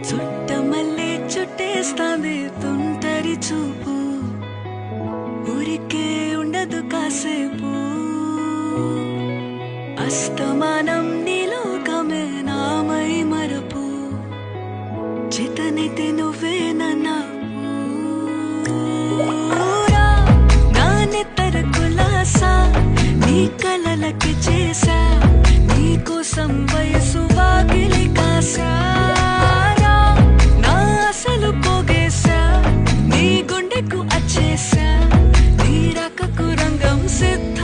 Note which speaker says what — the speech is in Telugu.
Speaker 1: చుట్టమల్లే చుట్టేస్తాంది తుంటరి చూపు, ఊరికే ఉండదు కాసేపు. అస్తమానం నీలోకమే నామై మరపు, చేతనైతే నువ్వే నన్నా నా నెత్తర కులాసా నీ కలలకి చేసా, నీకోసం వయసు వాకిలి కాసా, నా అసలు పోగేశా, నీ గుండెకు అచ్చేసా, నీ రకకు రంగం సిద్ధ.